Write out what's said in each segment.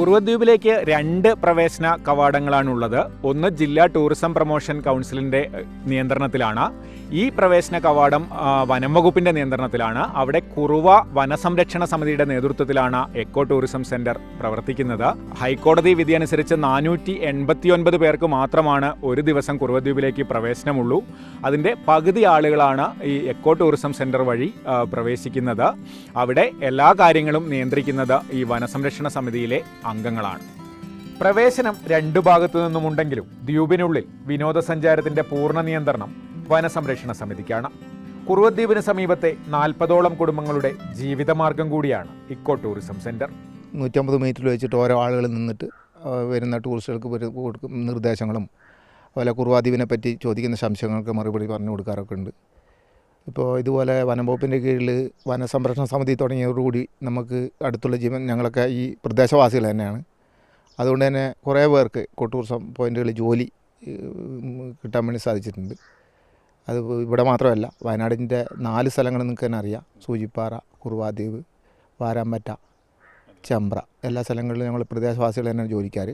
കുറുവദ്വീപിലേക്ക് 2 പ്രവേശന കവാടങ്ങളാണുള്ളത്. ഒന്ന് ജില്ലാ ടൂറിസം പ്രൊമോഷൻ കൗൺസിലിൻ്റെ നിയന്ത്രണത്തിലാണ്. ഈ പ്രവേശന കവാടം വനം വകുപ്പിൻ്റെ നിയന്ത്രണത്തിലാണ്. അവിടെ കുറുവ വനസംരക്ഷണ സമിതിയുടെ നേതൃത്വത്തിലാണ് എക്കോ ടൂറിസം സെന്റർ പ്രവർത്തിക്കുന്നത്. ഹൈക്കോടതി വിധി അനുസരിച്ച് 489 പേർക്ക് മാത്രമാണ് ഒരു ദിവസം കുറുവദ്വീപിലേക്ക് പ്രവേശനമുള്ളൂ. അതിൻ്റെ പകുതി ആളുകളാണ് ഈ എക്കോ ടൂറിസം സെന്റർ വഴി പ്രവേശിക്കുന്നത്. അവിടെ എല്ലാ കാര്യങ്ങളും നിയന്ത്രിക്കുന്നത് ഈ വനസംരക്ഷണ സമിതിയിലെ അംഗങ്ങളാണ്. പ്രവേശനം 2 ഭാഗത്തു നിന്നുമുണ്ടെങ്കിലും ദ്വീപിനുള്ളിൽ വിനോദസഞ്ചാരത്തിന്റെ പൂർണ്ണ നിയന്ത്രണം വനസംരക്ഷണ സമിതിക്കാണ്. കുറുവദ്വീപിന് സമീപത്തെ 40ഓളം കുടുംബങ്ങളുടെ ജീവിതമാർഗം കൂടിയാണ് ഇക്കോ ടൂറിസം സെന്റർ. 150 മീറ്ററിൽ വെച്ചിട്ട് ഓരോ ആളുകൾ നിന്നിട്ട് വരുന്ന ടൂറിസ്റ്റുകൾക്ക് നിർദ്ദേശങ്ങളും അതുപോലെ കുറുവാദ്വീപിനെ പറ്റി ചോദിക്കുന്ന സംശയങ്ങൾക്ക് മറുപടി പറഞ്ഞു കൊടുക്കാറൊക്കെ ഉണ്ട്. ഇപ്പോൾ ഇതുപോലെ വനം വകുപ്പിൻ്റെ കീഴിൽ വനസംരക്ഷണ സമിതി തുടങ്ങിയതോടുകൂടി നമുക്ക് അടുത്തുള്ള ഞങ്ങളൊക്കെ ഈ പ്രദേശവാസികൾ തന്നെയാണ്. അതുകൊണ്ട് തന്നെ കുറേ പേർക്ക് ഇക്കോ ടൂറിസം പോയിന്റുകളിൽ ജോലി കിട്ടാൻ വേണ്ടി സാധിച്ചിട്ടുണ്ട്. അത് ഇവിടെ മാത്രമല്ല, വയനാടിൻ്റെ 4 സ്ഥലങ്ങൾ നിങ്ങൾക്ക് തന്നെ അറിയാം. സൂചിപ്പാറ, കുറുവാദ്വീപ്, വാരാമ്പറ്റ, ചെമ്പ്ര, എല്ലാ സ്ഥലങ്ങളിലും ഞങ്ങൾ പ്രദേശവാസികൾ തന്നെയാണ് ജോലിക്കാർ.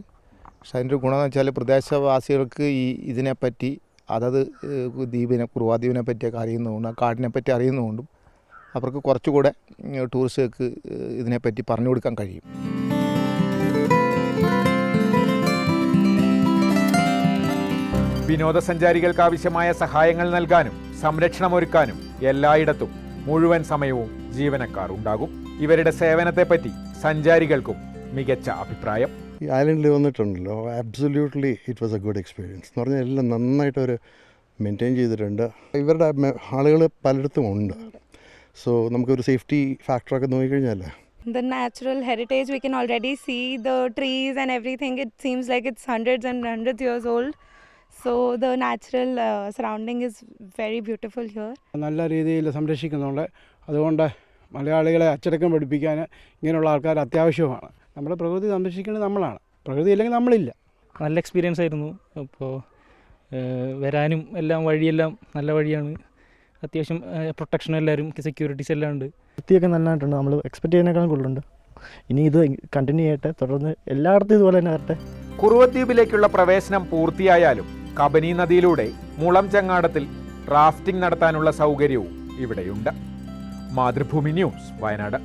പക്ഷെ അതിൻ്റെ ഒരു ഗുണമെന്ന് വെച്ചാൽ പ്രദേശവാസികൾക്ക് ഇതിനെപ്പറ്റി അതത് ദ്വീപിനെ കുറുവാദ്വീപിനെ പറ്റിയൊക്കെ അറിയുന്നതുകൊണ്ടും ആ കാടിനെ പറ്റി അറിയുന്നതുകൊണ്ടും അവർക്ക് കുറച്ചുകൂടെ ടൂറിസ്റ്റുകൾക്ക് ഇതിനെപ്പറ്റി പറഞ്ഞു കൊടുക്കാൻ കഴിയും. വിനോദസഞ്ചാരികൾക്ക് ആവശ്യമായ സഹായങ്ങൾ നൽകാനും സംരക്ഷണമൊരുക്കാനും എല്ലായിടത്തും മുഴുവൻ സമയവും ജീവനക്കാർ ഉണ്ടാകും. ഇവരുടെ സേവനത്തെപ്പറ്റി സഞ്ചാരികൾക്കും മികച്ച അഭിപ്രായം. ഈ ഐലൻഡിൽ വന്നിട്ടുണ്ടല്ലോ, absolutely it was A good experience എന്ന് പറഞ്ഞാൽ എല്ലാം നന്നായിട്ട് അവർ മെയിൻറ്റെയിൻ ചെയ്തിട്ടുണ്ട്. ഇവരുടെ ആളുകൾ പലയിടത്തും ഉണ്ട്. സോ നമുക്കൊരു സേഫ്റ്റി ഫാക്ടറൊക്കെ നോക്കിക്കഴിഞ്ഞാൽ the natural heritage, we can already see the trees and everything. It seems like it's hundreds and hundreds years old. So the natural surrounding is very beautiful here. നല്ല രീതിയിൽ സംരക്ഷിക്കുന്നുണ്ട്. അതുകൊണ്ട് മലയാളികളെ അച്ചടക്കം പഠിപ്പിക്കാൻ ഇങ്ങനെയുള്ള ആൾക്കാർ അത്യാവശ്യമാണ്. നമ്മുടെ പ്രകൃതി സംരക്ഷിക്കേണ്ടത് നമ്മളാണ്. പ്രകൃതി ഇല്ലെങ്കിൽ നമ്മളില്ല. നല്ല എക്സ്പീരിയൻസ് ആയിരുന്നു. അപ്പോൾ വരാനും എല്ലാം വഴിയെല്ലാം നല്ല വഴിയാണ്. അത്യാവശ്യം പ്രൊട്ടക്ഷൻ എല്ലാവരും സെക്യൂരിറ്റീസ് എല്ലാം ഉണ്ട്. വൃത്തിയൊക്കെ നല്ലതായിട്ടുണ്ട്. നമ്മൾ എക്സ്പെക്ട് ചെയ്യുന്നതിനേക്കാളും കൂടുതലുണ്ട്. ഇനി ഇത് കണ്ടിന്യൂ ചെയ്യട്ടെ, തുടർന്ന് എല്ലായിടത്തും ഇതുപോലെ തന്നെ വരട്ടെ. കുറുവദ്വീപിലേക്കുള്ള പ്രവേശനം പൂർത്തിയായാലും കബനി നദിയിലൂടെ മുളം ചങ്ങാടത്തിൽ റാഫ്റ്റിംഗ് നടത്താനുള്ള സൗകര്യവും ഇവിടെയുണ്ട്. മാതൃഭൂമി ന്യൂസ്, വയനാട്.